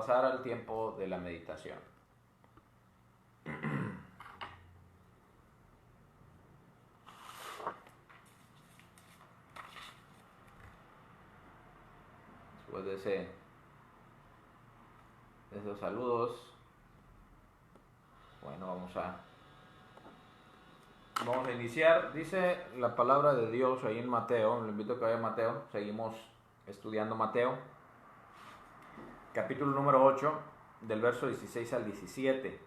pasar al tiempo de la meditación. Después de esos saludos, bueno, vamos a iniciar. Dice la palabra de Dios ahí en Mateo. Le invito a que vaya a Mateo. Seguimos estudiando Mateo, capítulo número 8, del verso 16 al 17.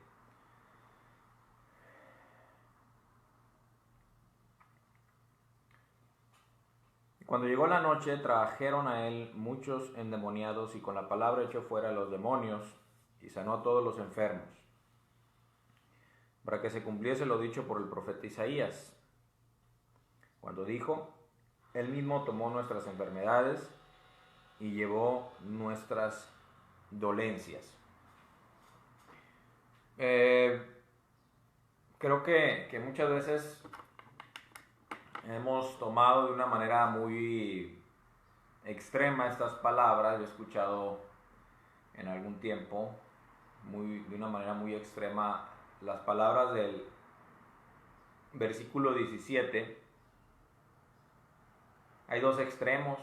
Cuando llegó la noche, trajeron a él muchos endemoniados, y con la palabra echó fuera a los demonios y sanó a todos los enfermos, para que se cumpliese lo dicho por el profeta Isaías, cuando dijo: Él mismo tomó nuestras enfermedades y llevó nuestras dolencias. Creo que muchas veces hemos tomado de una manera muy extrema estas palabras. Yo he escuchado en algún tiempo de una manera muy extrema las palabras del versículo 17. Hay dos extremos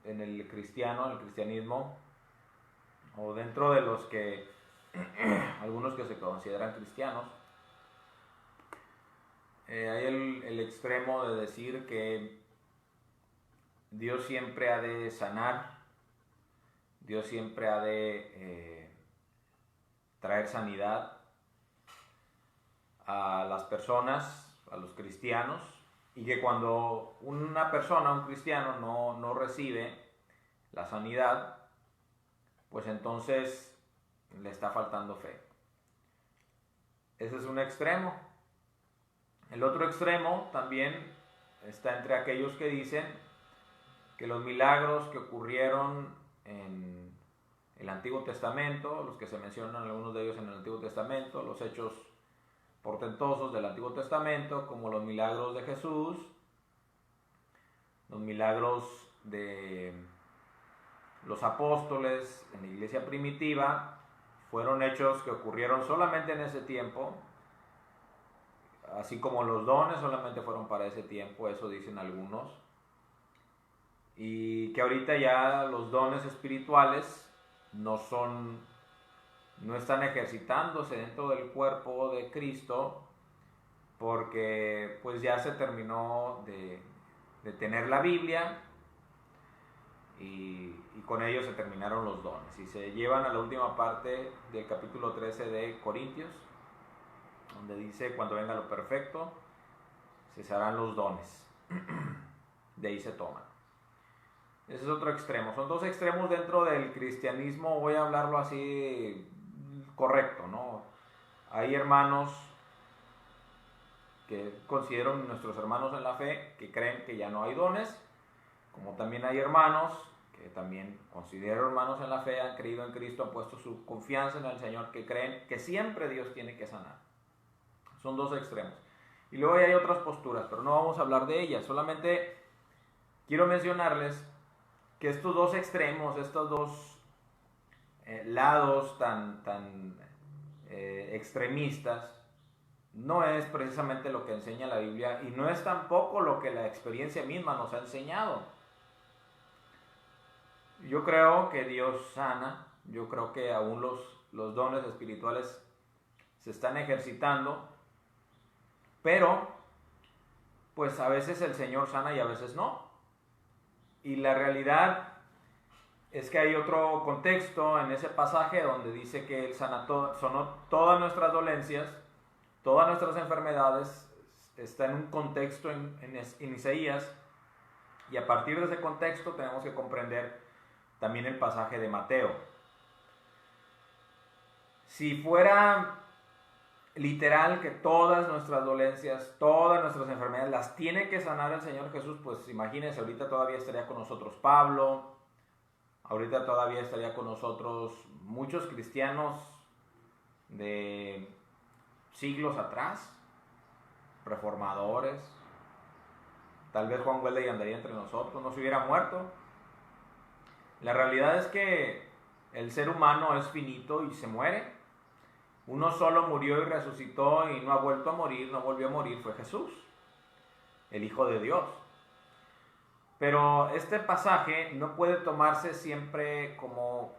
en el cristianismo, o dentro de los que algunos que se consideran cristianos. Hay el extremo de decir que Dios siempre ha de sanar, Dios siempre ha de traer sanidad a las personas, a los cristianos, y que cuando una persona, un cristiano, no recibe la sanidad, pues entonces le está faltando fe. Ese es un extremo. El otro extremo también está entre aquellos que dicen que los milagros que ocurrieron en el Antiguo Testamento, los que se mencionan algunos de ellos en el Antiguo Testamento, los hechos portentosos del Antiguo Testamento, como los milagros de Jesús, los milagros de los apóstoles en la iglesia primitiva, fueron hechos que ocurrieron solamente en ese tiempo, así como los dones solamente fueron para ese tiempo, eso dicen algunos, y que ahorita ya los dones espirituales no están ejercitándose dentro del cuerpo de Cristo, porque pues ya se terminó de tener la Biblia, y con ello se terminaron los dones, y se llevan a la última parte del capítulo 13 de Corintios, donde dice: cuando venga lo perfecto, cesarán los dones. De ahí se toman. Ese es otro extremo. Son dos extremos dentro del cristianismo, voy a hablarlo así correcto, ¿no? Hay hermanos que considero nuestros hermanos en la fe, que creen que ya no hay dones, como también hay hermanos que también considero hermanos en la fe, han creído en Cristo, han puesto su confianza en el Señor, que creen que siempre Dios tiene que sanar. Son dos extremos. Y luego hay otras posturas, pero no vamos a hablar de ellas. Solamente quiero mencionarles que estos dos extremos, estos dos lados tan extremistas, no es precisamente lo que enseña la Biblia, y no es tampoco lo que la experiencia misma nos ha enseñado. Yo creo que Dios sana, yo creo que aún los dones espirituales se están ejercitando, pero pues a veces el Señor sana y a veces no. Y la realidad es que hay otro contexto en ese pasaje donde dice que Él sanó todas nuestras dolencias, todas nuestras enfermedades. Está en un contexto en Isaías, y a partir de ese contexto tenemos que comprender también el pasaje de Mateo. Si fuera literal que todas nuestras dolencias, todas nuestras enfermedades las tiene que sanar el Señor Jesús, pues imagínense, ahorita todavía estaría con nosotros Pablo, ahorita todavía estaría con nosotros muchos cristianos de siglos atrás, reformadores. Tal vez Juan Wesley andaría entre nosotros, no se hubiera muerto. La realidad es que el ser humano es finito y se muere. Uno solo murió y resucitó y no ha vuelto a morir, no volvió a morir, fue Jesús, el Hijo de Dios. Pero este pasaje no puede tomarse siempre como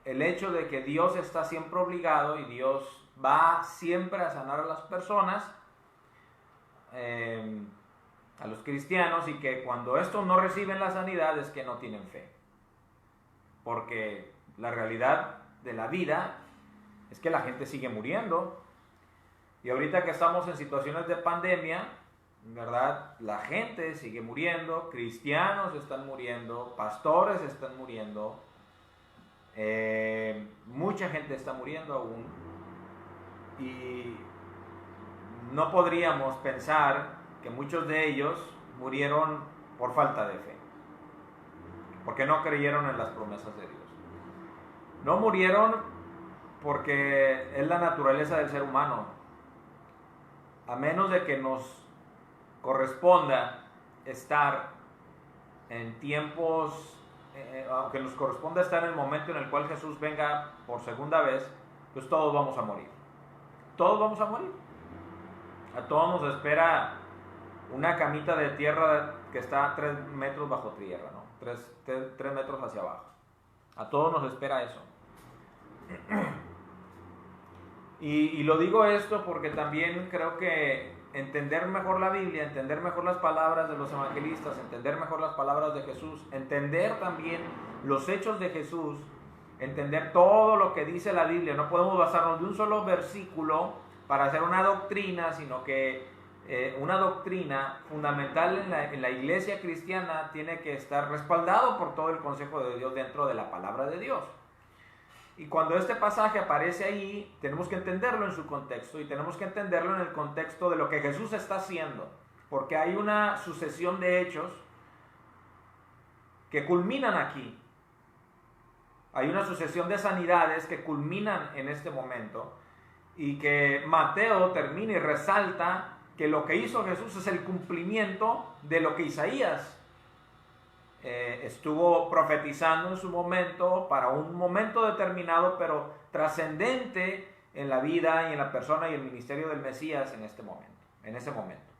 el hecho de que Dios está siempre obligado y Dios va siempre a sanar a las personas, a los cristianos, y que cuando estos no reciben la sanidad es que no tienen fe. Porque la realidad de la vida es que la gente sigue muriendo. Y ahorita que estamos en situaciones de pandemia, ¿verdad? La gente sigue muriendo, cristianos están muriendo, pastores están muriendo, mucha gente está muriendo aún. Y no podríamos pensar que muchos de ellos murieron por falta de fe, porque no creyeron en las promesas de Dios. No murieron porque es la naturaleza del ser humano. A menos de que nos corresponda estar en tiempos, aunque nos corresponda estar en el momento en el cual Jesús venga por segunda vez, pues todos vamos a morir. Todos vamos a morir. A todos nos espera una camita de tierra que está a 3 metros bajo tierra, ¿no? 3 metros hacia abajo. A todos nos espera eso. Y lo digo esto porque también creo que entender mejor la Biblia, entender mejor las palabras de los evangelistas, entender mejor las palabras de Jesús, entender también los hechos de Jesús, entender todo lo que dice la Biblia. No podemos basarnos de un solo versículo para hacer una doctrina, sino que una doctrina fundamental en la iglesia cristiana tiene que estar respaldado por todo el consejo de Dios dentro de la palabra de Dios. Y cuando este pasaje aparece ahí, tenemos que entenderlo en su contexto, y tenemos que entenderlo en el contexto de lo que Jesús está haciendo, porque hay una sucesión de hechos que culminan aquí. Hay una sucesión de sanidades que culminan en este momento, y que Mateo termina y resalta que lo que hizo Jesús es el cumplimiento de lo que Isaías estuvo profetizando en su momento, para un momento determinado, pero trascendente en la vida y en la persona y el ministerio del Mesías en ese momento.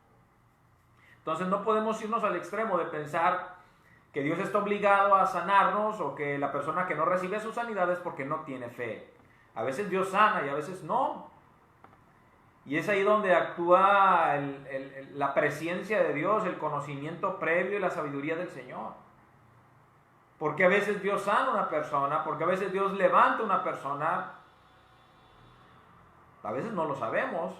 Entonces no podemos irnos al extremo de pensar que Dios está obligado a sanarnos, o que la persona que no recibe su sanidad es porque no tiene fe. A veces Dios sana y a veces no. Y es ahí donde actúa la presencia de Dios, el conocimiento previo y la sabiduría del Señor. Porque a veces Dios sana a una persona, porque a veces Dios levanta a una persona, a veces no lo sabemos.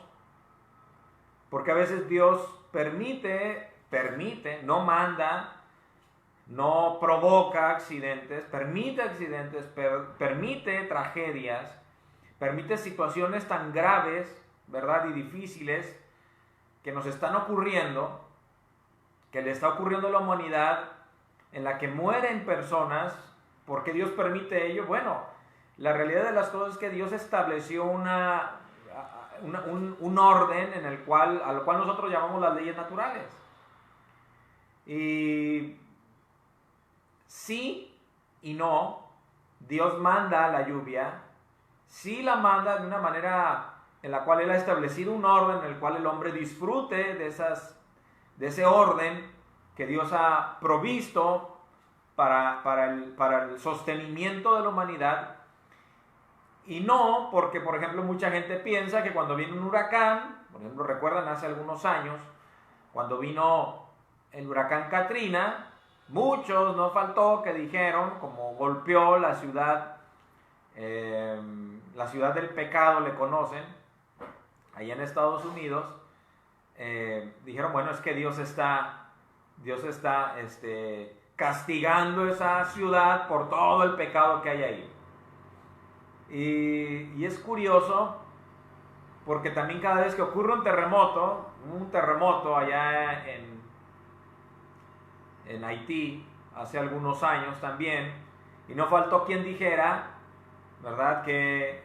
Porque a veces Dios permite, no manda, no provoca accidentes, permite tragedias, permite situaciones tan graves, ¿verdad? Y difíciles que nos están ocurriendo, que le está ocurriendo a la humanidad, en la que mueren personas. ¿Por qué Dios permite ello? Bueno, la realidad de las cosas es que Dios estableció un orden a lo cual nosotros llamamos las leyes naturales. Y sí y no. Dios manda la lluvia, sí la manda de una manera en la cual Él ha establecido un orden en el cual el hombre disfrute de ese orden que Dios ha provisto para el sostenimiento de la humanidad. Y no porque, por ejemplo, mucha gente piensa que cuando viene un huracán, por ejemplo, recuerdan hace algunos años, cuando vino el huracán Katrina, muchos, no faltó, que dijeron, como golpeó la ciudad del pecado, le conocen, allá en Estados Unidos, dijeron, bueno, es que Dios está castigando esa ciudad por todo el pecado que hay ahí. Y es curioso, porque también cada vez que ocurre un terremoto allá en Haití, hace algunos años también, y no faltó quien dijera, ¿verdad?, que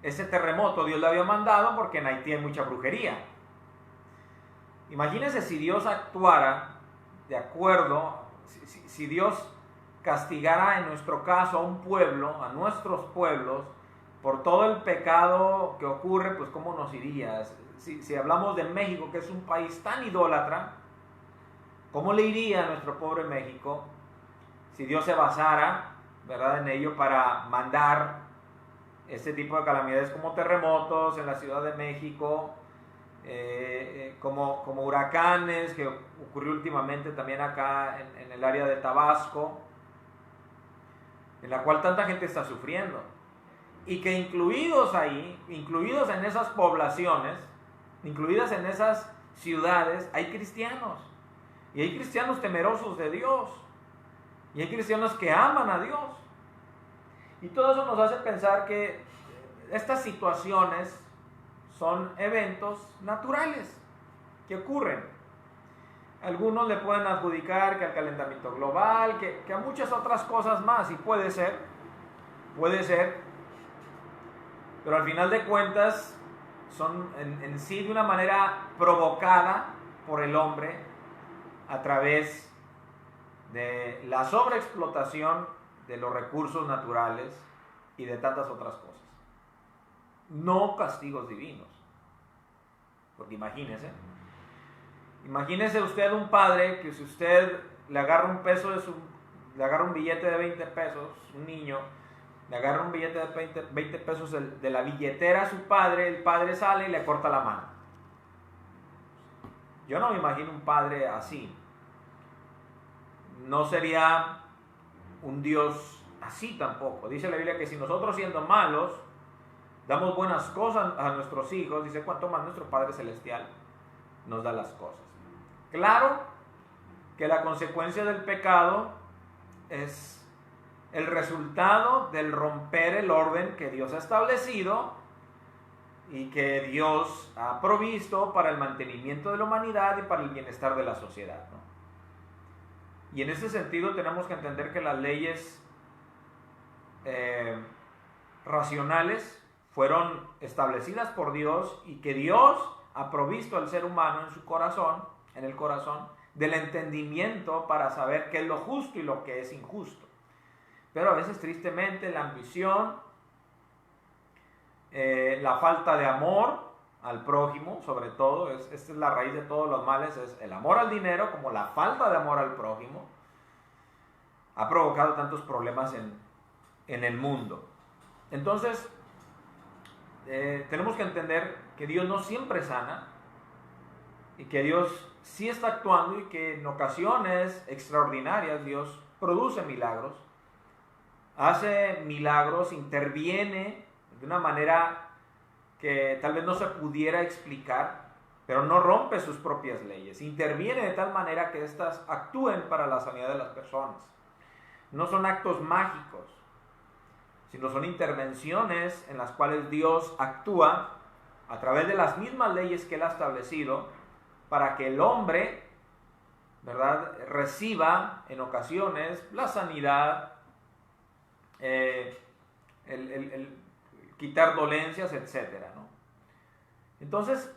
ese terremoto Dios lo había mandado porque en Haití hay mucha brujería. Imagínense si Dios actuara de acuerdo, si Dios castigara en nuestro caso a un pueblo, a nuestros pueblos, por todo el pecado que ocurre, pues ¿cómo nos iría? Si hablamos de México, que es un país tan idólatra, ¿cómo le iría a nuestro pobre México si Dios se basara, ¿verdad?, en ello para mandar este tipo de calamidades como terremotos en la Ciudad de México, como huracanes, que ocurrió últimamente también acá en el área de Tabasco, en la cual tanta gente está sufriendo? Y que incluidos en esas poblaciones, incluidas en esas ciudades, hay cristianos. Y hay cristianos temerosos de Dios. Y hay cristianos que aman a Dios. Y todo eso nos hace pensar que estas situaciones son eventos naturales que ocurren. Algunos le pueden adjudicar que al calentamiento global, que a muchas otras cosas más. Y puede ser. Pero al final de cuentas son en sí de una manera provocada por el hombre a través de la sobreexplotación de los recursos naturales y de tantas otras cosas. No castigos divinos. Porque imagínese usted un padre que si usted le agarra le agarra un billete de 20 pesos, un niño, le agarra un billete de 20 pesos de la billetera a su padre, el padre sale y le corta la mano. Yo no me imagino un padre así. No sería un Dios así tampoco. Dice la Biblia que si nosotros siendo malos damos buenas cosas a nuestros hijos, dice cuánto más nuestro Padre Celestial nos da las cosas. Claro que la consecuencia del pecado es el resultado del romper el orden que Dios ha establecido y que Dios ha provisto para el mantenimiento de la humanidad y para el bienestar de la sociedad, ¿no? Y en ese sentido tenemos que entender que las leyes racionales fueron establecidas por Dios y que Dios ha provisto al ser humano en el corazón, del entendimiento para saber qué es lo justo y lo que es injusto. Pero a veces tristemente la ambición, la falta de amor al prójimo, sobre todo, esta es la raíz de todos los males, es el amor al dinero, como la falta de amor al prójimo, ha provocado tantos problemas en el mundo. Entonces, tenemos que entender que Dios no siempre sana y que Dios sí está actuando y que en ocasiones extraordinarias Dios produce milagros, hace milagros, interviene de una manera que tal vez no se pudiera explicar, pero no rompe sus propias leyes, interviene de tal manera que éstas actúen para la sanidad de las personas. No son actos mágicos, sino son intervenciones en las cuales Dios actúa a través de las mismas leyes que Él ha establecido para que el hombre, ¿verdad?, reciba en ocasiones la sanidad, el quitar dolencias, etcétera, ¿no? Entonces,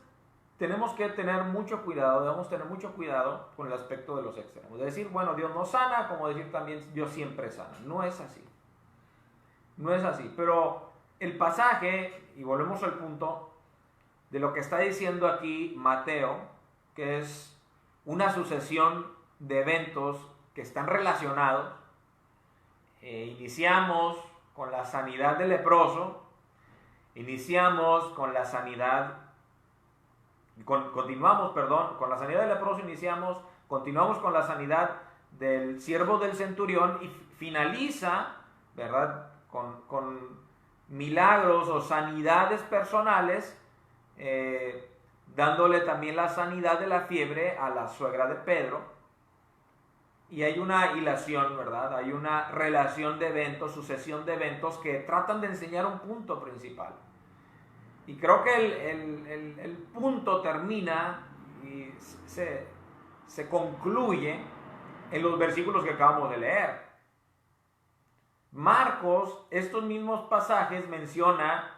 tenemos que tener mucho cuidado, debemos tener mucho cuidado con el aspecto de los extremos. De decir, bueno, Dios no sana, como decir también Dios siempre sana. No es así. No es así. Pero el pasaje, y volvemos al punto de lo que está diciendo aquí Mateo, que es una sucesión de eventos que están relacionados. Iniciamos con la sanidad del leproso, iniciamos con la sanidad, continuamos con la sanidad del leproso, continuamos con la sanidad del siervo del centurión y finaliza, ¿verdad?, con milagros o sanidades personales, dándole también la sanidad de la fiebre a la suegra de Pedro. Y hay una hilación, ¿verdad? Hay una relación de eventos, sucesión de eventos que tratan de enseñar un punto principal. Y creo que el punto termina y se concluye en los versículos que acabamos de leer. Marcos, estos mismos pasajes menciona,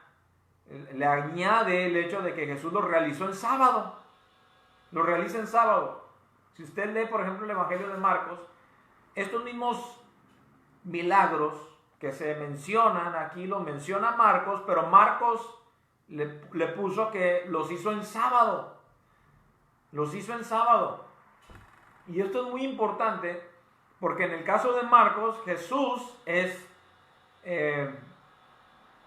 le añade el hecho de que Jesús lo realizó en sábado. Lo realiza en sábado. Si usted lee, por ejemplo, el Evangelio de Marcos, estos mismos milagros que se mencionan aquí, los menciona Marcos, pero Marcos le puso que los hizo en sábado. Los hizo en sábado. Y esto es muy importante porque en el caso de Marcos, Jesús es el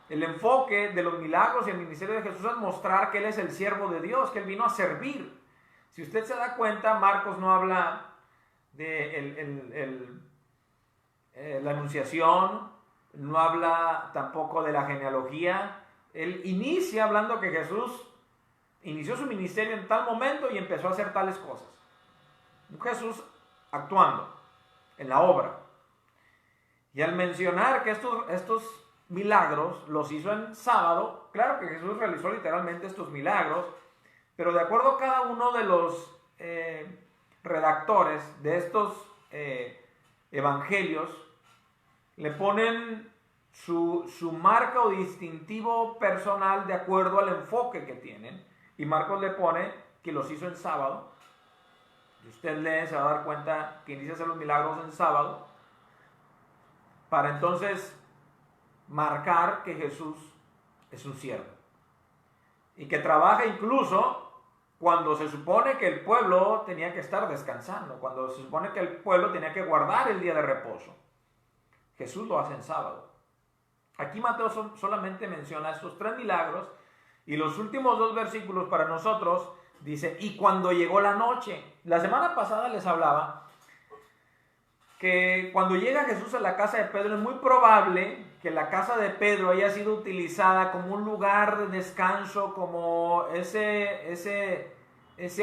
enfoque de los milagros y el ministerio de Jesús es mostrar que Él es el siervo de Dios, que Él vino a servir. Si usted se da cuenta, Marcos no habla de la anunciación, no habla tampoco de la genealogía. Él inicia hablando que Jesús inició su ministerio en tal momento y empezó a hacer tales cosas. Jesús actuando en la obra. Y al mencionar que estos milagros los hizo en sábado, claro que Jesús realizó literalmente estos milagros, pero de acuerdo a cada uno de los redactores de estos evangelios, le ponen su marca o distintivo personal de acuerdo al enfoque que tienen. Y Marcos le pone que los hizo en sábado. Si usted lee, se va a dar cuenta que inicia a hacer los milagros en sábado, para entonces marcar que Jesús es un siervo y que trabaja incluso cuando se supone que el pueblo tenía que estar descansando, cuando se supone que el pueblo tenía que guardar el día de reposo. Jesús lo hace en sábado. Aquí Mateo solamente menciona estos 3 milagros y los últimos 2 versículos para nosotros dice, y cuando llegó la noche. La semana pasada les hablaba que cuando llega Jesús a la casa de Pedro es muy probable que la casa de Pedro haya sido utilizada como un lugar de descanso, como ese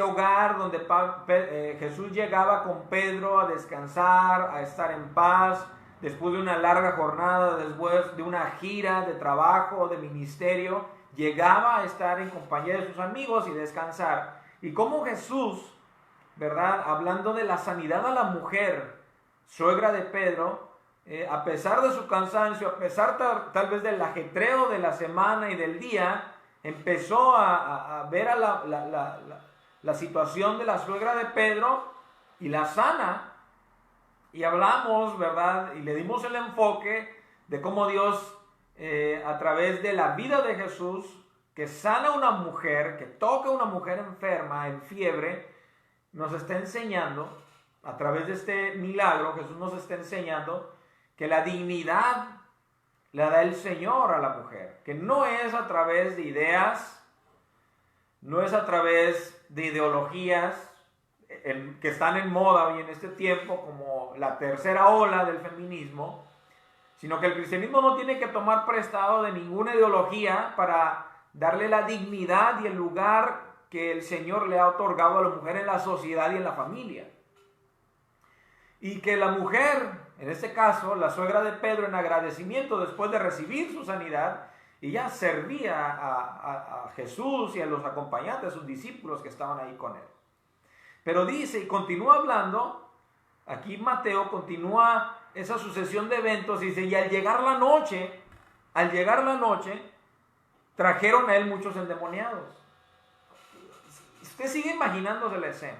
hogar donde Jesús llegaba con Pedro a descansar, a estar en paz, después de una larga jornada, después de una gira de trabajo, de ministerio, llegaba a estar en compañía de sus amigos y descansar. Y como Jesús, ¿verdad? Hablando de la sanidad a la mujer, suegra de Pedro, a pesar de su cansancio, a pesar tal vez del ajetreo de la semana y del día, empezó a ver a la situación de la suegra de Pedro y la sana. Y hablamos, ¿verdad? Y le dimos el enfoque de cómo Dios, a través de la vida de Jesús, que sana a una mujer, que toca a una mujer enferma, en fiebre, nos está enseñando, a través de este milagro, Jesús nos está enseñando que la dignidad la da el Señor a la mujer, que no es a través de ideas, no es a través de ideologías que están en moda hoy en este tiempo, como la tercera ola del feminismo, sino que el cristianismo no tiene que tomar prestado de ninguna ideología para darle la dignidad y el lugar que el Señor le ha otorgado a la mujer en la sociedad y en la familia. Y que la mujer, en este caso, la suegra de Pedro, en agradecimiento después de recibir su sanidad, ella servía a Jesús y a los acompañantes, a sus discípulos que estaban ahí con él. Pero dice, y continúa hablando, aquí Mateo continúa esa sucesión de eventos, dice, y al llegar la noche, trajeron a él muchos endemoniados. Usted sigue imaginándose la escena.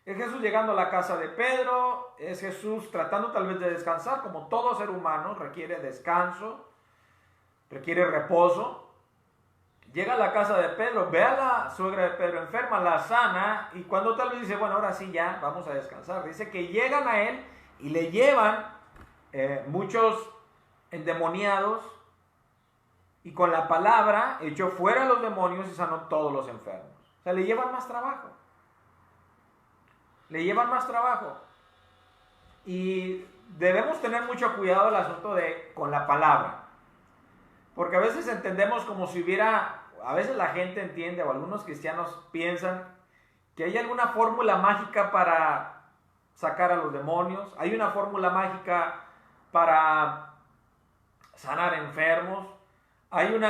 Es Jesús llegando a la casa de Pedro, es Jesús tratando tal vez de descansar, como todo ser humano requiere descanso, requiere reposo. Llega a la casa de Pedro, ve a la suegra de Pedro enferma, la sana, y cuando tal vez dice, bueno, ahora sí ya, vamos a descansar. Dice que llegan a él y le llevan muchos endemoniados, y con la palabra echó fuera a los demonios y sanó todos los enfermos. O sea, le llevan más trabajo. Le llevan más trabajo. Y debemos tener mucho cuidado el asunto con la palabra. Porque a veces entendemos como si hubiera, a veces la gente entiende, o algunos cristianos piensan que hay alguna fórmula mágica para sacar a los demonios. Hay una fórmula mágica para sanar enfermos. Hay un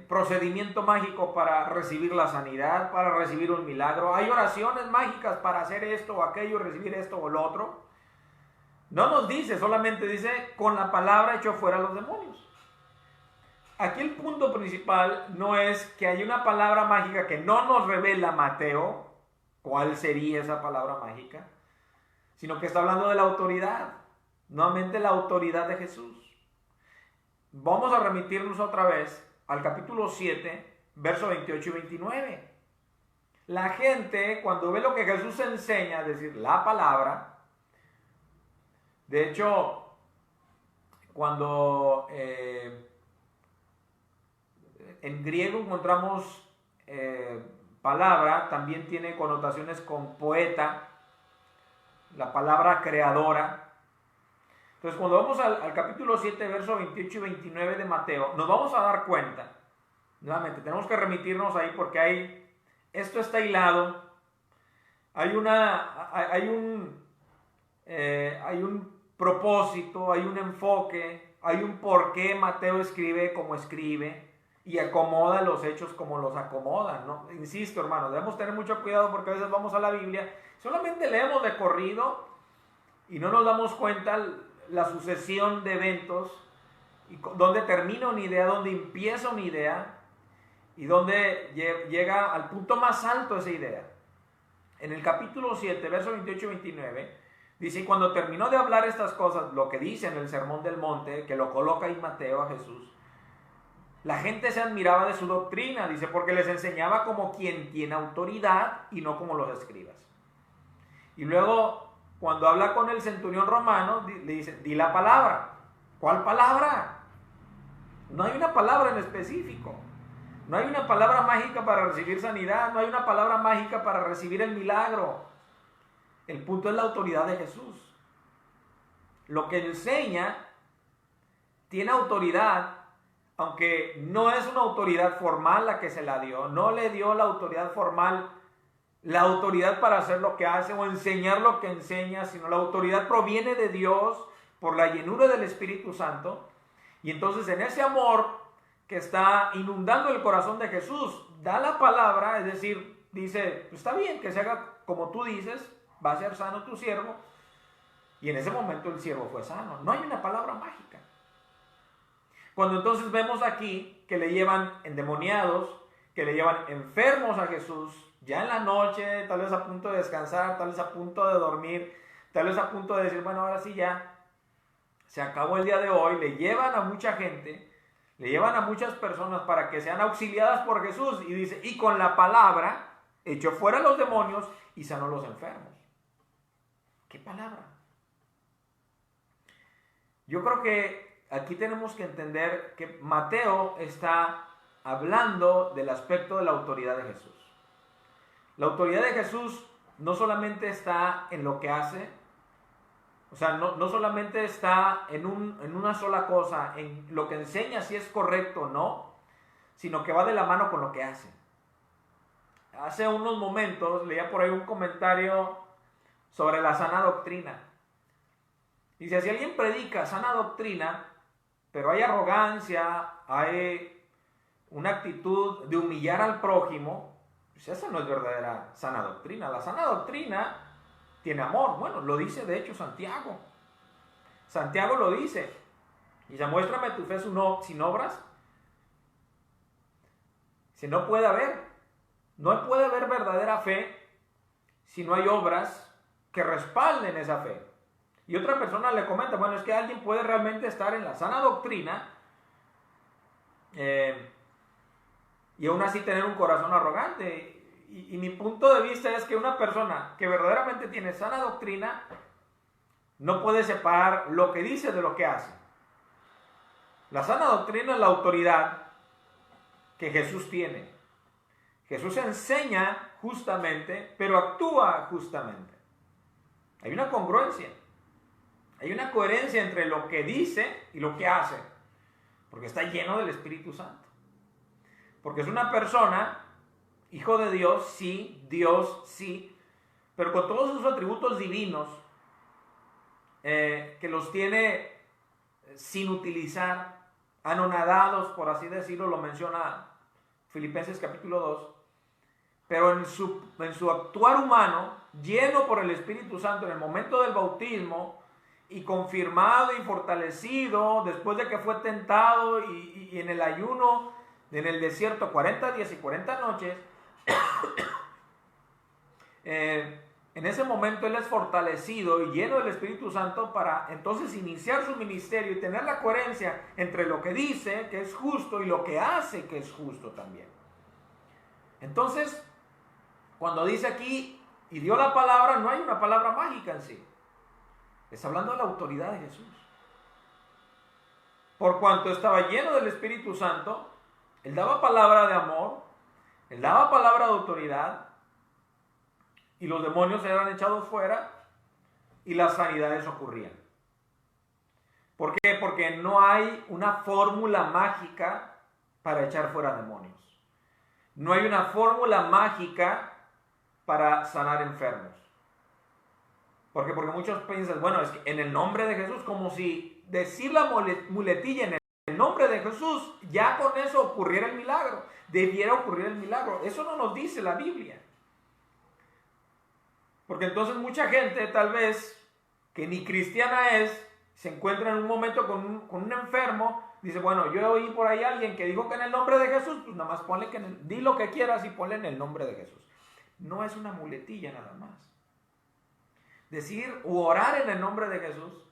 procedimiento mágico para recibir la sanidad, para recibir un milagro. Hay oraciones mágicas para hacer esto o aquello, recibir esto o lo otro. No nos dice, solamente dice, con la palabra echó fuera a los demonios. Aquí el punto principal no es que hay una palabra mágica que no nos revela Mateo, cuál sería esa palabra mágica, sino que está hablando de la autoridad. nuevamente la autoridad de Jesús. Vamos a remitirnos otra vez al capítulo 7, versos 28 y 29. La gente, cuando ve lo que Jesús enseña, es decir, la palabra, de hecho, cuando en griego encontramos palabra, también tiene connotaciones con poeta, la palabra creadora. Entonces, cuando vamos al capítulo 7, versos 28 y 29 de Mateo, nos vamos a dar cuenta, nuevamente, tenemos que remitirnos ahí porque esto está hilado, hay un propósito, hay un enfoque, hay un por qué Mateo escribe como escribe y acomoda los hechos como los acomoda, ¿no? Insisto, hermanos, debemos tener mucho cuidado porque a veces vamos a la Biblia, solamente leemos de corrido y no nos damos cuenta la sucesión de eventos, y dónde termina una idea, dónde empieza una idea y dónde llega al punto más alto esa idea. En el capítulo 7, versos 28 y 29, dice, y cuando terminó de hablar estas cosas, lo que dice en el Sermón del Monte, que lo coloca ahí Mateo a Jesús, la gente se admiraba de su doctrina, dice, porque les enseñaba como quien tiene autoridad y no como los escribas. Y luego, cuando habla con el centurión romano, le dice, di la palabra. ¿Cuál palabra? No hay una palabra en específico. No hay una palabra mágica para recibir sanidad. No hay una palabra mágica para recibir el milagro. El punto es la autoridad de Jesús. Lo que enseña tiene autoridad, aunque no es una autoridad formal la que se la dio. No le dio la autoridad formal, la autoridad para hacer lo que hace o enseñar lo que enseña, sino la autoridad proviene de Dios por la llenura del Espíritu Santo. Y entonces en ese amor que está inundando el corazón de Jesús, da la palabra, es decir, dice, pues está bien que se haga como tú dices, va a ser sano tu siervo. Y en ese momento el siervo fue sano. No hay una palabra mágica. Cuando entonces vemos aquí que le llevan endemoniados, que le llevan enfermos a Jesús, ya en la noche, tal vez a punto de descansar, tal vez a punto de dormir, tal vez a punto de decir, bueno, ahora sí ya, se acabó el día de hoy, le llevan a mucha gente, le llevan a muchas personas para que sean auxiliadas por Jesús, y dice, y con la palabra echó fuera los demonios y sanó los enfermos. ¿Qué palabra? Yo creo que aquí tenemos que entender que Mateo está hablando del aspecto de la autoridad de Jesús. La autoridad de Jesús no solamente está en lo que hace, o sea, no solamente está en una sola cosa, en lo que enseña si es correcto o no, sino que va de la mano con lo que hace. Hace unos momentos leía por ahí un comentario sobre la sana doctrina. Dice, si alguien predica sana doctrina, pero hay arrogancia, hay una actitud de humillar al prójimo, pues esa no es verdadera sana doctrina. La sana doctrina tiene amor. Bueno, lo dice de hecho Santiago. Santiago lo dice. Dice, muéstrame tu fe sin obras. Si no puede haber. No puede haber verdadera fe si no hay obras que respalden esa fe. Y otra persona le comenta, bueno, es que alguien puede realmente estar en la sana doctrina y aún así tener un corazón arrogante. Y mi punto de vista es que una persona que verdaderamente tiene sana doctrina no puede separar lo que dice de lo que hace. La sana doctrina es la autoridad que Jesús tiene. Jesús enseña justamente, pero actúa justamente. Hay una congruencia. Hay una coherencia entre lo que dice y lo que hace, porque está lleno del Espíritu Santo. Porque es una persona, hijo de Dios, sí, pero con todos sus atributos divinos, que los tiene sin utilizar, anonadados, por así decirlo, lo menciona Filipenses capítulo 2, pero en su actuar humano, lleno por el Espíritu Santo en el momento del bautismo, y confirmado y fortalecido después de que fue tentado y en el ayuno, en el desierto, 40 días y 40 noches, en ese momento él es fortalecido y lleno del Espíritu Santo para entonces iniciar su ministerio y tener la coherencia entre lo que dice que es justo y lo que hace que es justo también. Entonces, cuando dice aquí y dio la palabra, no hay una palabra mágica en sí. Está hablando de la autoridad de Jesús. Por cuanto estaba lleno del Espíritu Santo, él daba palabra de amor, él daba palabra de autoridad, y los demonios eran echados fuera y las sanidades ocurrían. ¿Por qué? Porque no hay una fórmula mágica para echar fuera demonios. No hay una fórmula mágica para sanar enfermos. Porque muchos piensan, bueno, es que en el nombre de Jesús, como si decir la muletilla en el nombre de Jesús, ya con eso ocurriera el milagro. Debiera ocurrir el milagro. Eso no nos dice la Biblia. Porque entonces mucha gente, tal vez, que ni cristiana es, se encuentra en un momento con un enfermo, dice, bueno, yo oí por ahí a alguien que dijo que en el nombre de Jesús, pues nada más ponle que di lo que quieras y ponle en el nombre de Jesús. No es una muletilla nada más. Decir o orar en el nombre de Jesús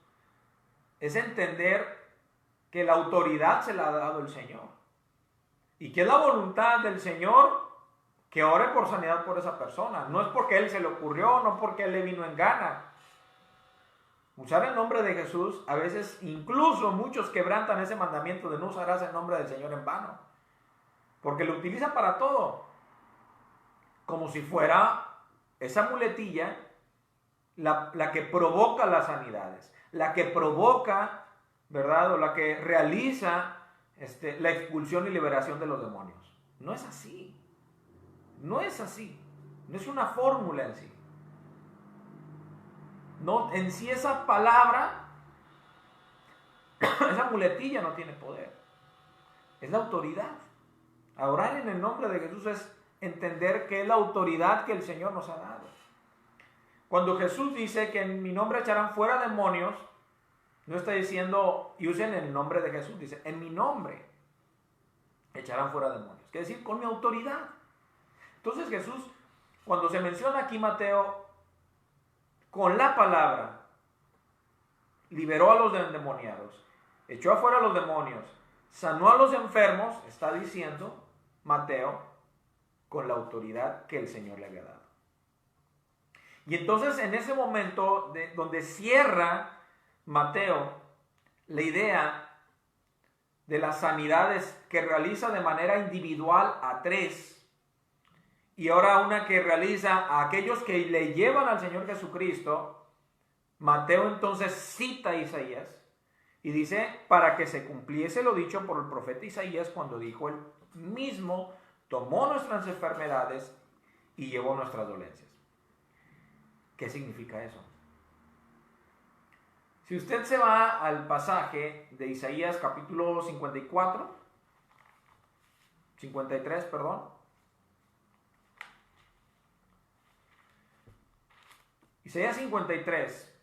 es entender que la autoridad se la ha dado el Señor. Y que es la voluntad del Señor que ore por sanidad por esa persona. No es porque Él se le ocurrió, no porque Él le vino en gana. Usar el nombre de Jesús, a veces incluso muchos quebrantan ese mandamiento de no usarás el nombre del Señor en vano. Porque lo utilizan para todo. Como si fuera esa muletilla la que provoca las sanidades, la que provoca, ¿verdad? O la que realiza la expulsión y liberación de los demonios. No es así. No es así. No es una fórmula en sí. No, en sí esa palabra, esa muletilla no tiene poder. Es la autoridad. A orar en el nombre de Jesús es entender que es la autoridad que el Señor nos ha dado. Cuando Jesús dice que en mi nombre echarán fuera demonios, no está diciendo y usen el nombre de Jesús, dice en mi nombre echarán fuera demonios. Quiere decir con mi autoridad. Entonces Jesús, cuando se menciona aquí Mateo, con la palabra, liberó a los endemoniados, echó afuera a los demonios, sanó a los enfermos, está diciendo Mateo, con la autoridad que el Señor le había dado. Y entonces en ese momento donde cierra Mateo la idea de las sanidades que realiza de manera individual a 3, y ahora una que realiza a aquellos que le llevan al Señor Jesucristo, Mateo entonces cita a Isaías y dice, para que se cumpliese lo dicho por el profeta Isaías cuando dijo, él mismo tomó nuestras enfermedades y llevó nuestras dolencias. ¿Qué significa eso? Si usted se va al pasaje de Isaías capítulo 53, perdón. Isaías 53,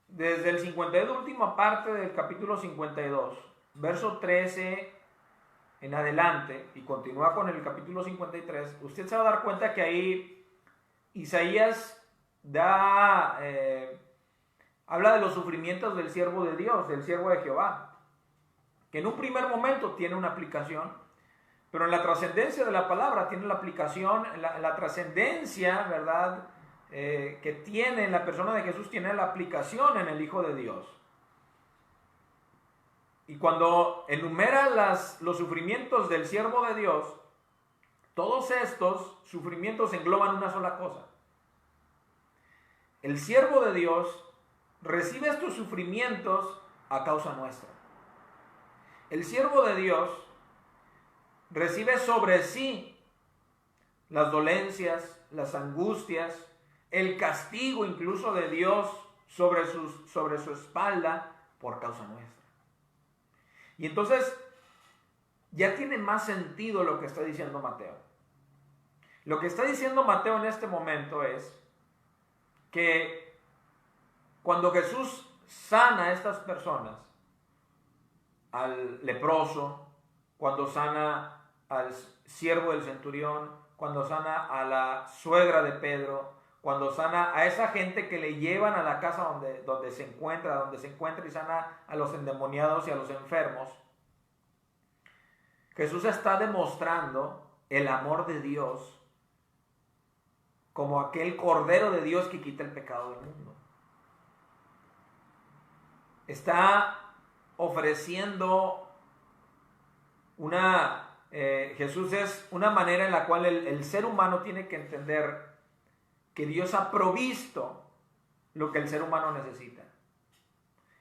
desde el 52, última parte del capítulo 52, verso 13 en adelante, y continúa con el capítulo 53, usted se va a dar cuenta que ahí Isaías habla de los sufrimientos del siervo de Dios, del siervo de Jehová, que en un primer momento tiene una aplicación, pero en la trascendencia de la palabra tiene la aplicación, la trascendencia, ¿verdad?, que tiene en la persona de Jesús, tiene la aplicación en el Hijo de Dios. Y cuando enumera los sufrimientos del siervo de Dios, todos estos sufrimientos engloban una sola cosa. El siervo de Dios recibe estos sufrimientos a causa nuestra. El siervo de Dios recibe sobre sí las dolencias, las angustias, el castigo incluso de Dios sobre su espalda por causa nuestra. Y entonces ya tiene más sentido lo que está diciendo Mateo. Lo que está diciendo Mateo en este momento es que cuando Jesús sana a estas personas, al leproso, cuando sana al siervo del centurión, cuando sana a la suegra de Pedro, cuando sana a esa gente que le llevan a la casa donde se encuentra y sana a los endemoniados y a los enfermos, Jesús está demostrando el amor de Dios como aquel Cordero de Dios que quita el pecado del mundo. Está ofreciendo Jesús es una manera en la cual el ser humano tiene que entender que Dios ha provisto lo que el ser humano necesita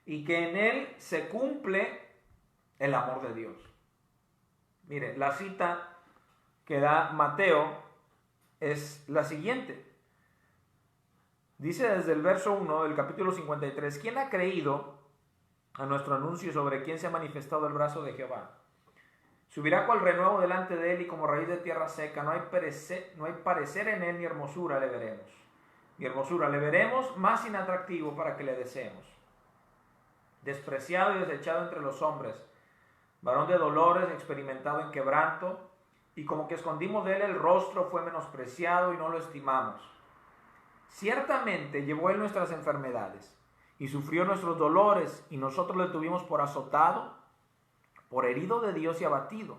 y que en él se cumple el amor de Dios. Mire, la cita que da Mateo es la siguiente. Dice desde el verso 1 del capítulo 53, ¿quién ha creído a nuestro anuncio sobre quién se ha manifestado el brazo de Jehová? Subirá cual renuevo delante de él y como raíz de tierra seca, no hay parecer en él ni hermosura le veremos. Ni hermosura le veremos más inatractivo para que le deseemos. Despreciado y desechado entre los hombres, varón de dolores, experimentado en quebranto, y como que escondimos de él el rostro, fue menospreciado y no lo estimamos. Ciertamente llevó él nuestras enfermedades y sufrió nuestros dolores, y nosotros le tuvimos por azotado, por herido de Dios y abatido.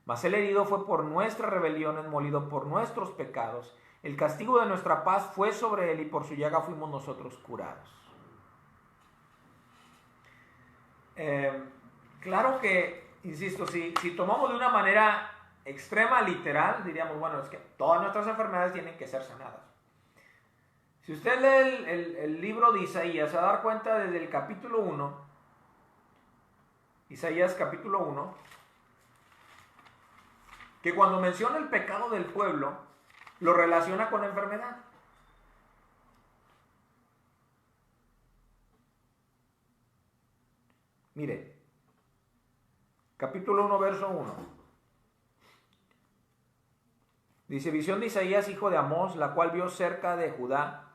Mas el herido fue por nuestras rebeliones, molido por nuestros pecados. El castigo de nuestra paz fue sobre él, y por su llaga fuimos nosotros curados. Claro que, insisto, si tomamos de una manera extrema, literal, diríamos, bueno, es que todas nuestras enfermedades tienen que ser sanadas. Si usted lee el libro de Isaías, se va a dar cuenta desde el capítulo 1, Isaías capítulo 1, que cuando menciona el pecado del pueblo, lo relaciona con la enfermedad. Mire, capítulo 1, verso 1. Dice, visión de Isaías, hijo de Amós, la cual vio acerca de Judá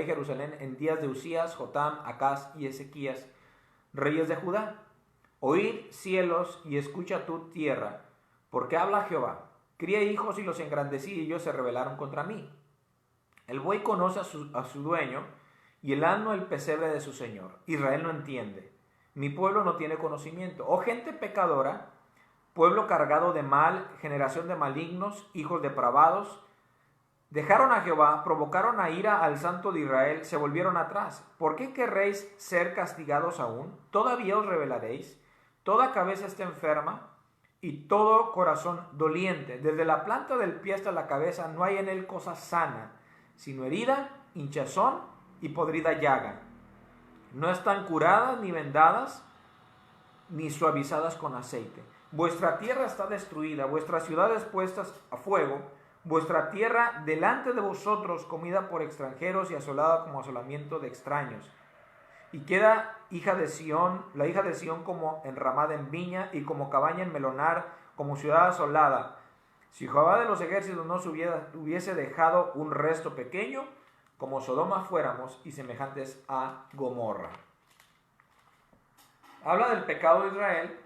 y Jerusalén en días de Usías, Jotam, Acaz y Ezequías, reyes de Judá. Oíd cielos y escucha tu tierra, porque habla Jehová. Crié hijos y los engrandecí, y ellos se rebelaron contra mí. El buey conoce a su dueño, y el asno el pesebre de su señor. Israel no entiende. Mi pueblo no tiene conocimiento. Oh gente pecadora, pueblo cargado de mal, generación de malignos, hijos depravados, dejaron a Jehová, provocaron a ira al Santo de Israel, se volvieron atrás. ¿Por qué querréis ser castigados aún? ¿Todavía os rebelaréis? Toda cabeza está enferma y todo corazón doliente. Desde la planta del pie hasta la cabeza no hay en él cosa sana, sino herida, hinchazón y podrida llaga. No están curadas ni vendadas, ni suavizadas con aceite. Vuestra tierra está destruida, vuestras ciudades puestas a fuego, vuestra tierra delante de vosotros comida por extranjeros y asolada como asolamiento de extraños. Y queda la hija de Sión como enramada en viña y como cabaña en melonar, como ciudad asolada. Si Jehová de los ejércitos no hubiese dejado un resto pequeño, como Sodoma fuéramos y semejantes a Gomorra. Habla del pecado de Israel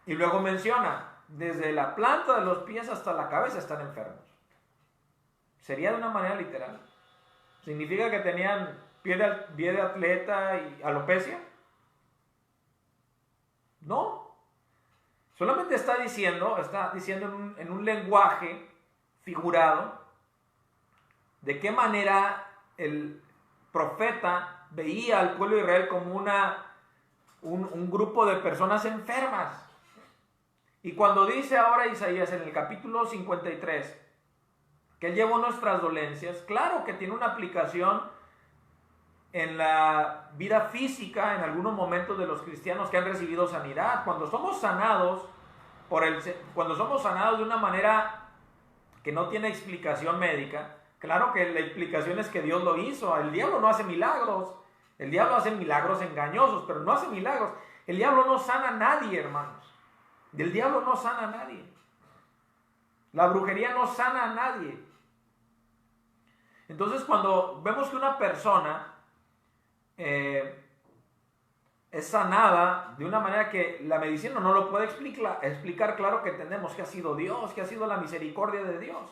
y luego menciona, desde la planta de los pies hasta la cabeza están enfermos. ¿Sería de una manera literal? ¿Significa que tenían pie de atleta y alopecia? No. Solamente está diciendo en un lenguaje figurado de qué manera el profeta veía al pueblo de Israel como un grupo de personas enfermas. Y cuando dice ahora Isaías en el capítulo 53 que él llevó nuestras dolencias, claro que tiene una aplicación en la vida física en algunos momentos de los cristianos que han recibido sanidad. Cuando somos sanados de una manera que no tiene explicación médica, claro que la explicación es que Dios lo hizo. El diablo no hace milagros. El diablo hace milagros engañosos, pero no hace milagros. El diablo no sana a nadie, hermanos. El diablo no sana a nadie. La brujería no sana a nadie. Entonces, cuando vemos que una persona es sanada de una manera que la medicina no lo puede explicar, claro que entendemos que ha sido Dios, que ha sido la misericordia de Dios.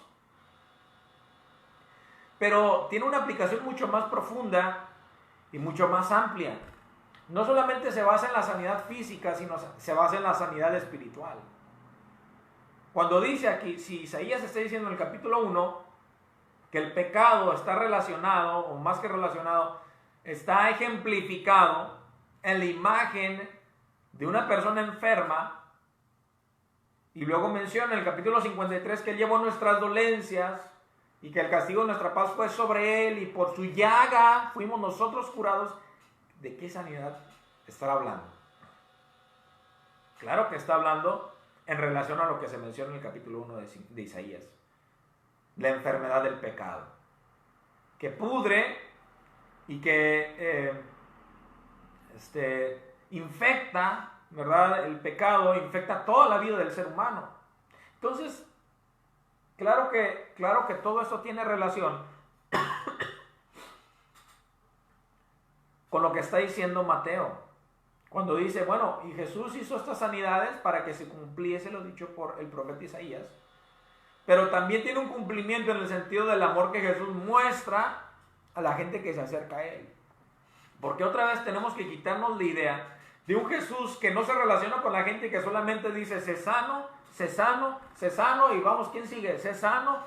pero tiene una aplicación mucho más profunda y mucho más amplia. No solamente se basa en la sanidad física, sino se basa en la sanidad espiritual. Cuando dice aquí, si Isaías está diciendo en el capítulo 1 que el pecado está relacionado, o más que relacionado, está ejemplificado en la imagen de una persona enferma, y luego menciona en el capítulo 53 que Él llevó nuestras dolencias y que el castigo de nuestra paz fue sobre Él y por su llaga fuimos nosotros curados. ¿De qué sanidad estará hablando? Claro que está hablando en relación a lo que se menciona en el capítulo 1 de Isaías. La enfermedad del pecado, que pudre y que infecta, ¿verdad? El pecado infecta toda la vida del ser humano. Entonces, claro que todo esto tiene relación con lo que está diciendo Mateo. Cuando dice, bueno, y Jesús hizo estas sanidades para que se cumpliese lo dicho por el profeta Isaías. Pero también tiene un cumplimiento en el sentido del amor que Jesús muestra a la gente que se acerca a Él. Porque otra vez tenemos que quitarnos la idea de un Jesús que no se relaciona con la gente, que solamente dice, sé sano, sé sano, sé sano, y vamos, ¿quién sigue? Sé sano,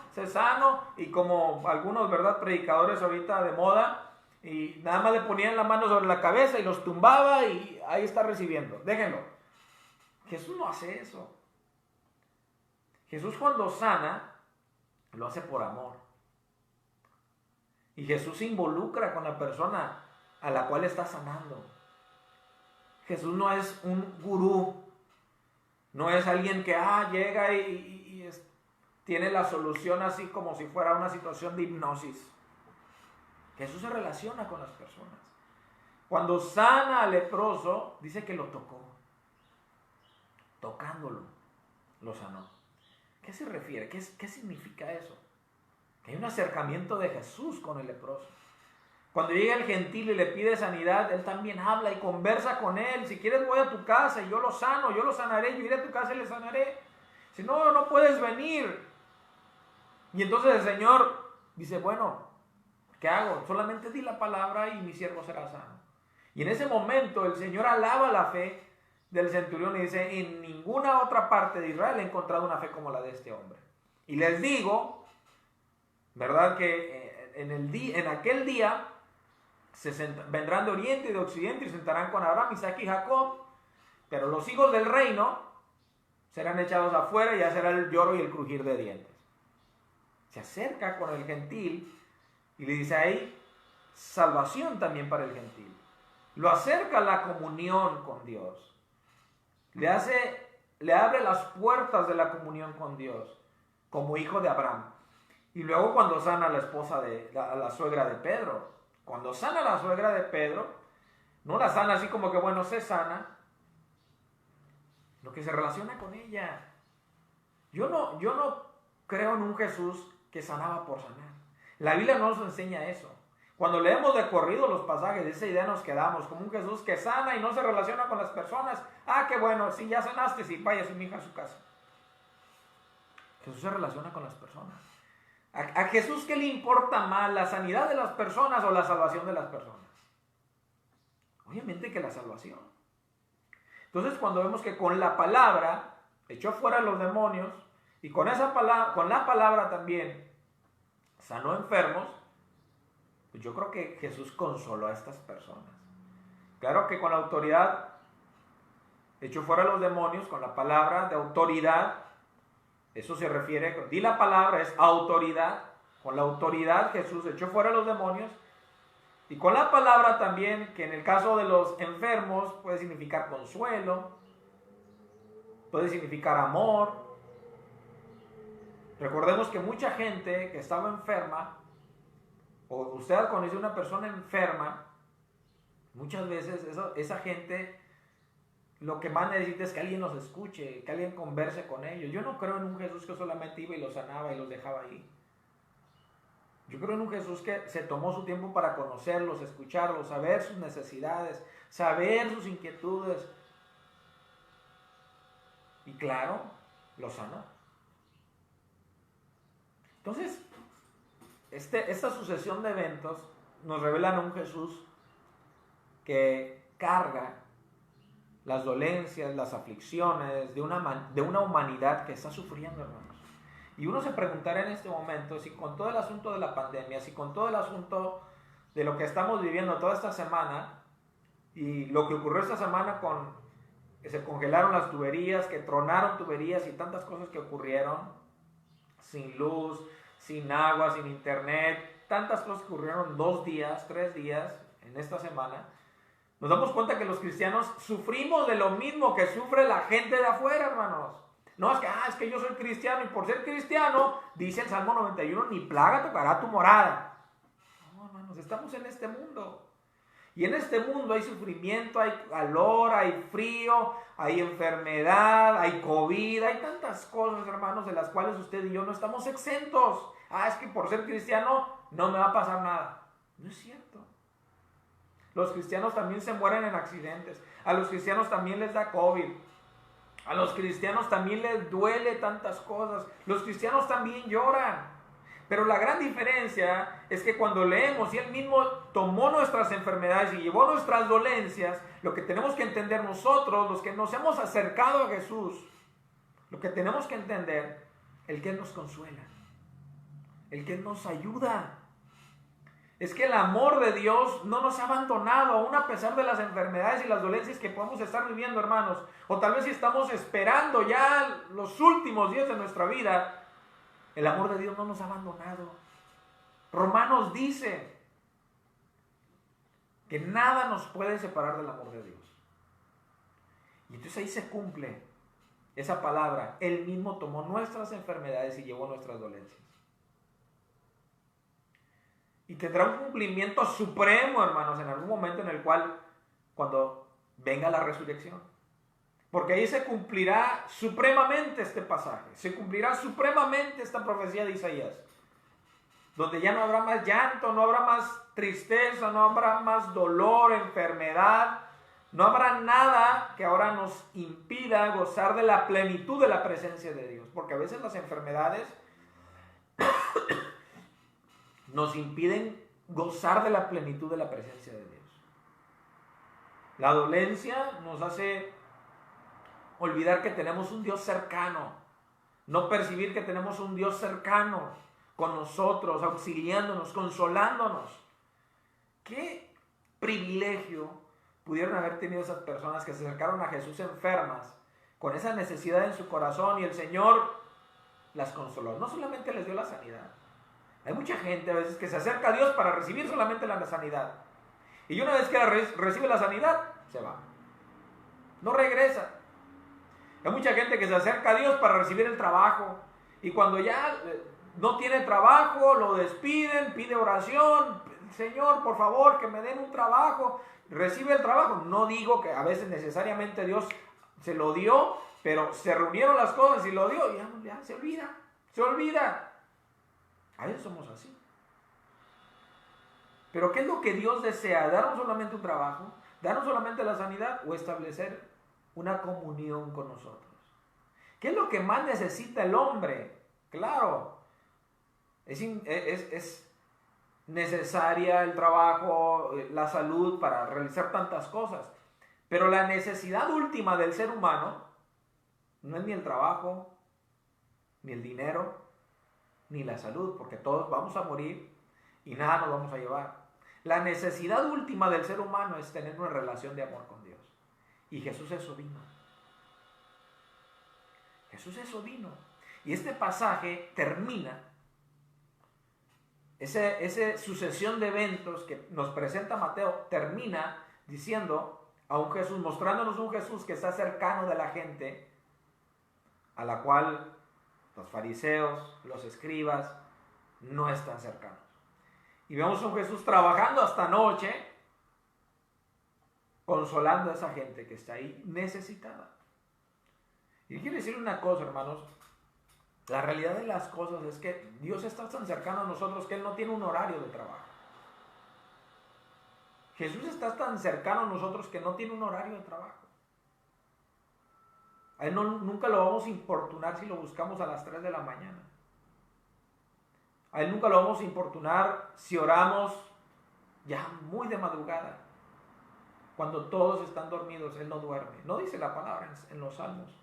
y como algunos, ¿verdad?, predicadores ahorita de moda, y nada más le ponían la mano sobre la cabeza y los tumbaba y ahí está recibiendo. Déjenlo. Jesús no hace eso. Jesús cuando sana, lo hace por amor. Y Jesús se involucra con la persona a la cual está sanando. Jesús no es un gurú. No es alguien que llega y tiene la solución así como si fuera una situación de hipnosis. Jesús se relaciona con las personas. Cuando sana al leproso, dice que lo tocó. Tocándolo, lo sanó. ¿Qué se refiere? ¿Qué significa eso? Que hay un acercamiento de Jesús con el leproso. Cuando llega el gentil y le pide sanidad, Él también habla y conversa con él. Si quieres voy a tu casa y yo lo sano, yo lo sanaré, yo iré a tu casa y le sanaré. Si no, no puedes venir. Y entonces el Señor dice, bueno, ¿qué hago? Solamente di la palabra y mi siervo será sano. Y en ese momento el Señor alaba la fe del centurión y dice, en ninguna otra parte de Israel he encontrado una fe como la de este hombre. Y les digo, ¿verdad?, que en aquel día vendrán de oriente y de occidente y se sentarán con Abraham, Isaac y Jacob, pero los hijos del reino serán echados afuera y ya será el lloro y el crujir de dientes. Se acerca con el gentil y le dice, hay salvación también para el gentil. Lo acerca a la comunión con Dios. Le abre las puertas de la comunión con Dios como hijo de Abraham. Y luego cuando sana a la esposa a la suegra de Pedro, cuando sana a la suegra de Pedro, no la sana así como que bueno, se sana, lo que se relaciona con ella. Yo no creo en un Jesús que sanaba por sanar. La Biblia no nos enseña eso. Cuando leemos de corrido los pasajes, de esa idea nos quedamos, como un Jesús que sana y no se relaciona con las personas. Qué bueno, si ya sanaste, sí, vaya su hija a su casa. Jesús se relaciona con las personas. ¿A Jesús qué le importa más, la sanidad de las personas o la salvación de las personas? Obviamente que la salvación. Entonces cuando vemos que con la palabra echó fuera a los demonios y con la palabra también sanó enfermos, pues yo creo que Jesús consoló a estas personas. Claro que con la autoridad echó fuera a los demonios, con la palabra de autoridad. Eso se refiere, di la palabra, es autoridad. Con la autoridad Jesús echó fuera a los demonios. Y con la palabra también, que en el caso de los enfermos puede significar consuelo, puede significar amor. Recordemos que mucha gente que estaba enferma, o usted conoce a una persona enferma, muchas veces esa gente lo que más necesita es que alguien los escuche, que alguien converse con ellos. Yo no creo en un Jesús que solamente iba y los sanaba y los dejaba ahí. Yo creo en un Jesús que se tomó su tiempo para conocerlos, escucharlos, saber sus necesidades, saber sus inquietudes. Y claro, los sanó. Entonces, esta sucesión de eventos nos revelan a un Jesús que carga las dolencias, las aflicciones de una humanidad que está sufriendo, hermanos. Y uno se preguntará en este momento si con todo el asunto de la pandemia, si con todo el asunto de lo que estamos viviendo toda esta semana y lo que ocurrió esta semana con que se congelaron las tuberías, que tronaron tuberías y tantas cosas que ocurrieron, sin luz, sin agua, sin internet, tantas cosas que ocurrieron 2 días, 3 días en esta semana, nos damos cuenta que los cristianos sufrimos de lo mismo que sufre la gente de afuera, hermanos. No es que yo soy cristiano y por ser cristiano, dice el Salmo 91, ni plaga tocará tu morada. No, hermanos, estamos en este mundo. Y en este mundo hay sufrimiento, hay calor, hay frío, hay enfermedad, hay COVID, hay tantas cosas, hermanos, de las cuales usted y yo no estamos exentos. Es que por ser cristiano no me va a pasar nada. No es cierto. Los cristianos también se mueren en accidentes. A los cristianos también les da COVID. A los cristianos también les duele tantas cosas. Los cristianos también lloran. Pero la gran diferencia es que cuando leemos y Él mismo tomó nuestras enfermedades y llevó nuestras dolencias, lo que tenemos que entender nosotros, los que nos hemos acercado a Jesús, lo que tenemos que entender, el que Él nos consuela, el que Él nos ayuda. Es que el amor de Dios no nos ha abandonado, aún a pesar de las enfermedades y las dolencias que podemos estar viviendo, hermanos. O tal vez si estamos esperando ya los últimos días de nuestra vida, el amor de Dios no nos ha abandonado. Romanos dice que nada nos puede separar del amor de Dios. Y entonces ahí se cumple esa palabra. Él mismo tomó nuestras enfermedades y llevó nuestras dolencias. Y tendrá un cumplimiento supremo, hermanos, en algún momento en el cual, cuando venga la resurrección. Porque ahí se cumplirá supremamente este pasaje, se cumplirá supremamente esta profecía de Isaías, donde ya no habrá más llanto, no habrá más tristeza, no habrá más dolor, enfermedad, no habrá nada que ahora nos impida gozar de la plenitud de la presencia de Dios, porque a veces las enfermedades nos impiden gozar de la plenitud de la presencia de Dios. La dolencia nos hace olvidar que tenemos un Dios cercano, no percibir que tenemos un Dios cercano con nosotros, auxiliándonos, consolándonos. ¿Qué privilegio pudieron haber tenido esas personas que se acercaron a Jesús enfermas, con esa necesidad en su corazón, y el Señor las consoló? No solamente les dio la sanidad. Hay mucha gente a veces que se acerca a Dios para recibir solamente la sanidad. Y una vez que recibe la sanidad, se va. No regresa. Hay mucha gente que se acerca a Dios para recibir el trabajo. Y cuando ya no tiene trabajo, lo despiden, pide oración. Señor, por favor, que me den un trabajo. Recibe el trabajo. No digo que a veces necesariamente Dios se lo dio, pero se reunieron las cosas y lo dio. Y ya se olvida. Se olvida. A veces somos así. Pero ¿qué es lo que Dios desea? ¿Darnos solamente un trabajo? ¿Darnos solamente la sanidad? ¿O establecer una comunión con nosotros? ¿Qué es lo que más necesita el hombre? Claro, es necesaria el trabajo, la salud para realizar tantas cosas. Pero la necesidad última del ser humano no es ni el trabajo, ni el dinero, ni la salud, porque todos vamos a morir y nada nos vamos a llevar. La necesidad última del ser humano es tener una relación de amor con Dios. Y Jesús eso vino. Jesús eso vino. Y este pasaje termina, esa sucesión de eventos que nos presenta Mateo, termina diciendo a un Jesús, mostrándonos un Jesús que está cercano de la gente, a la cual los fariseos, los escribas, no están cercanos. Y vemos a un Jesús trabajando hasta noche, consolando a esa gente que está ahí necesitada. Y quiero decirle una cosa, hermanos. La realidad de las cosas es que Dios está tan cercano a nosotros que Él no tiene un horario de trabajo. Jesús está tan cercano a nosotros que no tiene un horario de trabajo. A Él nunca lo vamos a importunar si lo buscamos a las 3 de la mañana. A Él nunca lo vamos a importunar si oramos ya muy de madrugada. Cuando todos están dormidos, Él no duerme. No dice la palabra en los Salmos.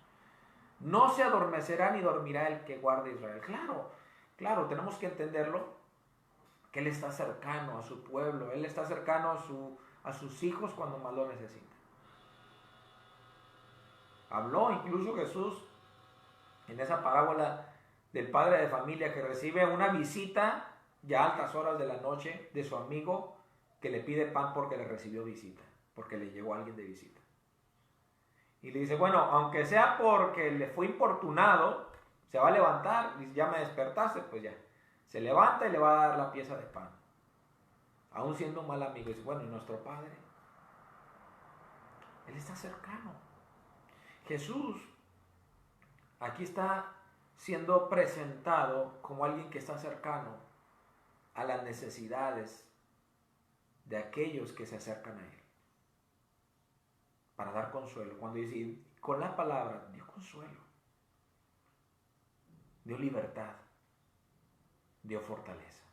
No se adormecerá ni dormirá el que guarde Israel. Claro, claro, tenemos que entenderlo, que Él está cercano a su pueblo. Él está cercano a sus hijos cuando más lo necesitan. Habló incluso Jesús en esa parábola del padre de familia que recibe una visita ya a altas horas de la noche de su amigo que le pide pan porque le recibió visita, porque le llegó alguien de visita. Y le dice, bueno, aunque sea porque le fue importunado, se va a levantar, y ya me despertaste, pues ya. Se levanta y le va a dar la pieza de pan. Aún siendo un mal amigo, dice, bueno, ¿y nuestro Padre? Él está cercano. Jesús aquí está siendo presentado como alguien que está cercano a las necesidades de aquellos que se acercan a Él, para dar consuelo. Cuando dice, con la palabra, dio consuelo, dio libertad, dio fortaleza.